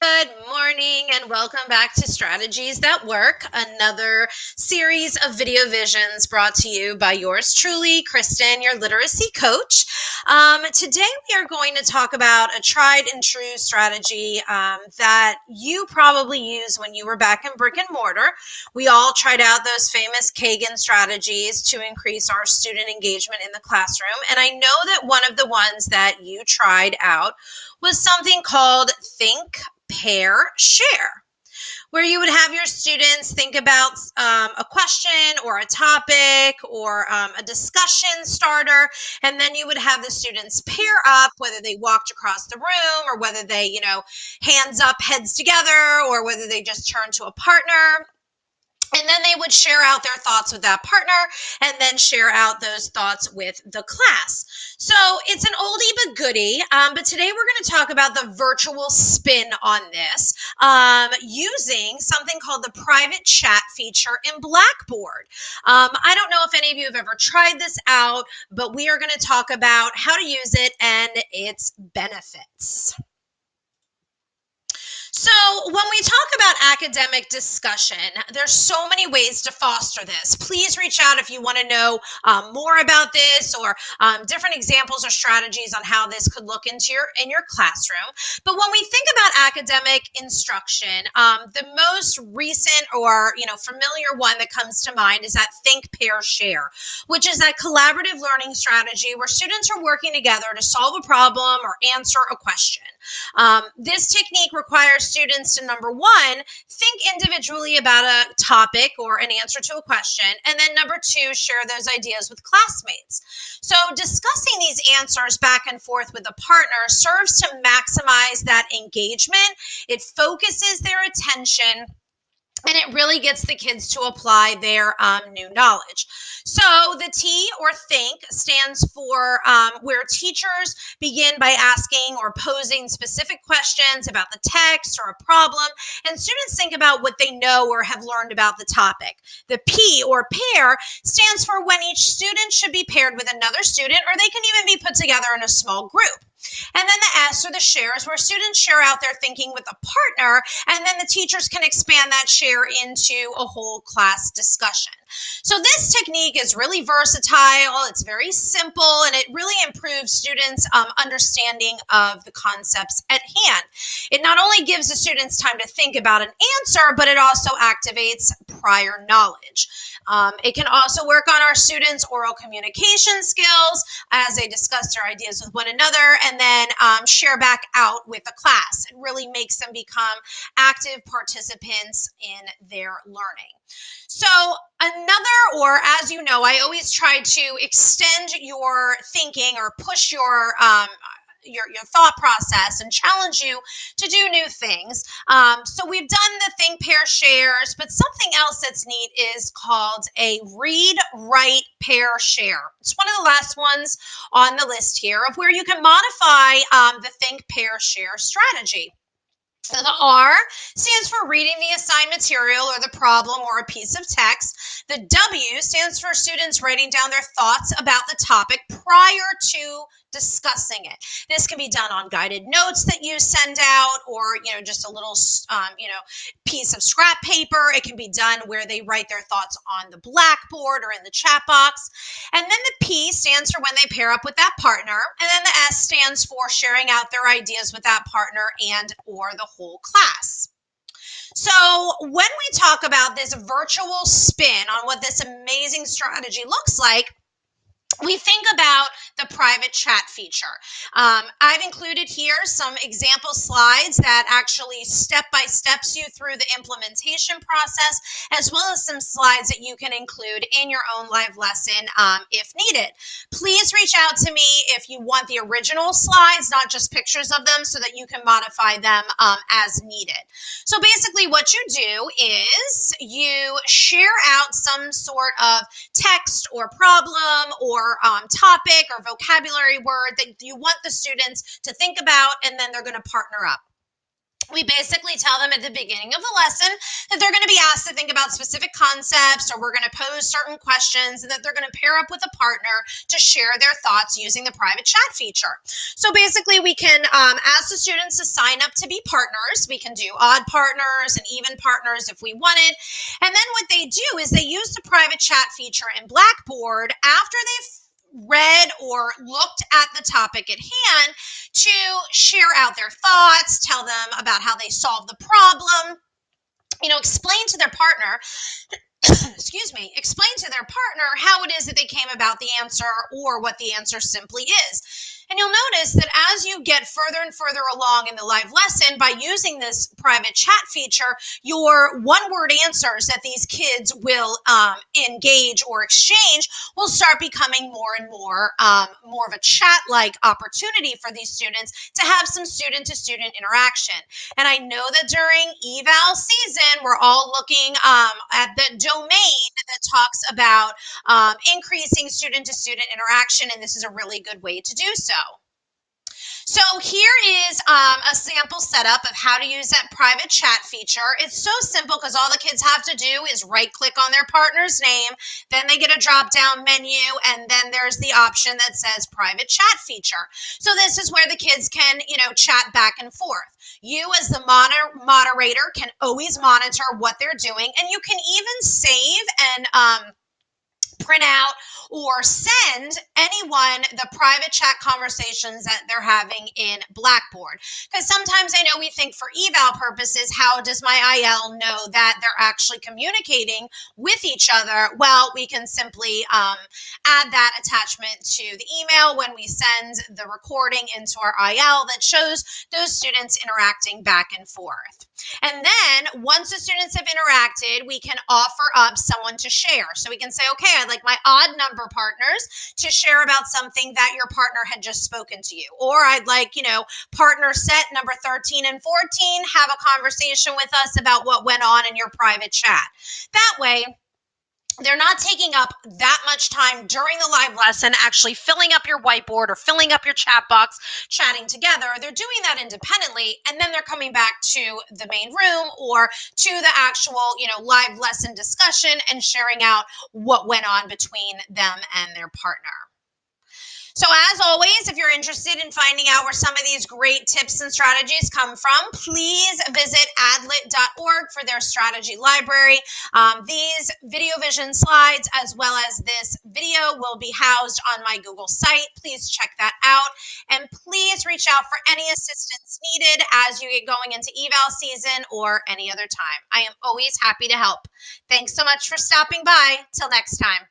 Good morning and welcome back to Strategies That Work, another series of video visions brought to you by yours truly, Kristen, your literacy coach. Today we are going to talk about a tried and true strategy that you probably used when you were back in brick and mortar. We all tried out those famous Kagan strategies to increase our student engagement in the classroom. And I know that one of the ones that you tried out was something called Think, Pair, Share, where you would have your students think about a question or a topic or a discussion starter, and then you would have the students pair up, whether they walked across the room or whether they, hands up, heads together, or whether they just turned to a partner. And then they would share out their thoughts with that partner and then share out those thoughts with the class. So it's an oldie but goodie. But today we're going to talk about the virtual spin on this using something called the private chat feature in Blackboard. I don't know if any of you have ever tried this out, but we are going to talk about how to use it and its benefits. So when we talk about academic discussion, there's so many ways to foster this. Please reach out if you want to know more about this or different examples or strategies on how this could look in your classroom. But when we think about academic instruction, the most recent or familiar one that comes to mind is that Think, Pair, Share, which is that collaborative learning strategy where students are working together to solve a problem or answer a question. This technique requires students to, number one, think individually about a topic or an answer to a question, and then number two, share those ideas with classmates. So discussing these answers back and forth with a partner serves to maximize that engagement. It focuses their attention, and it really gets the kids to apply their new knowledge. So the T, or think, stands for where teachers begin by asking or posing specific questions about the text or a problem, and students think about what they know or have learned about the topic. The P, or pair, stands for when each student should be paired with another student, or they can even be put together in a small group. And then the S, or the share, is where students share out their thinking with a partner, and then the teachers can expand that share into a whole class discussion. So this technique is really versatile, it's very simple, and it really improves students' understanding of the concepts at hand. It not only gives the students time to think about an answer, but it also activates prior knowledge. It can also work on our students' oral communication skills as they discuss their ideas with one another and then share back out with the class. It really makes them become active participants in their learning. So another, or as you know, I always try to extend your thinking or push your thought process and challenge you to do new things. So we've done the Think, Pair, Shares, but something else that's neat is called a Read, Write, Pair, Share. It's one of the last ones on the list here of where you can modify the Think, Pair, Share strategy. So the R stands for reading the assigned material or the problem or a piece of text. The W stands for students writing down their thoughts about the topic prior to discussing it. This can be done on guided notes that you send out, or just a little piece of scrap paper. It can be done where they write their thoughts on the blackboard or in the chat box. And then the P stands for when they pair up with that partner, and then the S stands for sharing out their ideas with that partner and or the whole class. So when we talk about this virtual spin on what this amazing strategy looks like, we think about the private chat feature. I've included here some example slides that actually step-by-steps you through the implementation process, as well as some slides that you can include in your own live lesson if needed. Please reach out to me if you want the original slides, not just pictures of them, so that you can modify them as needed. So basically what you do is you share out some sort of text or problem or topic or vocabulary word that you want the students to think about, and then they're going to partner up. We basically tell them at the beginning of the lesson that they're going to be asked to think about specific concepts, or we're going to pose certain questions, and that they're going to pair up with a partner to share their thoughts using the private chat feature. So basically, we can ask the students to sign up to be partners. We can do odd partners and even partners if we wanted. And then what they do is they use the private chat feature in Blackboard after they've read or looked at the topic at hand to share out their thoughts, tell them about how they solved the problem, explain to their partner, excuse me, explain to their partner how it is that they came about the answer or what the answer simply is. And you'll notice that as you get further and further along in the live lesson, by using this private chat feature, your one-word answers that these kids will engage or exchange will start becoming more and more of a chat-like opportunity for these students to have some student-to-student interaction. And I know that during eval season, we're all looking at the domain that talks about increasing student-to-student interaction, and this is a really good way to do so. So here is a sample setup of how to use that private chat feature. It's so simple because all the kids have to do is right-click on their partner's name, then they get a drop-down menu, and then there's the option that says private chat feature. So this is where the kids can, chat back and forth. You as the moderator can always monitor what they're doing, and you can even save and print out or send anyone the private chat conversations that they're having in Blackboard. Because sometimes I know we think for eval purposes, how does my IL know that they're actually communicating with each other? Well, we can simply add that attachment to the email when we send the recording into our IL that shows those students interacting back and forth. And then once the students have interacted, we can offer up someone to share. So we can say, okay, I'd like my odd number partners to share about something that your partner had just spoken to you. Or I'd like, partner set number 13 and 14, have a conversation with us about what went on in your private chat. That way, they're not taking up that much time during the live lesson actually filling up your whiteboard or filling up your chat box, chatting together. They're doing that independently, and then they're coming back to the main room or to the actual, live lesson discussion and sharing out what went on between them and their partner. So as always, if you're interested in finding out where some of these great tips and strategies come from, please visit adlit.org for their strategy library. These VideoVision slides, as well as this video, will be housed on my Google site. Please check that out. And please reach out for any assistance needed as you get going into eval season or any other time. I am always happy to help. Thanks so much for stopping by. Till next time.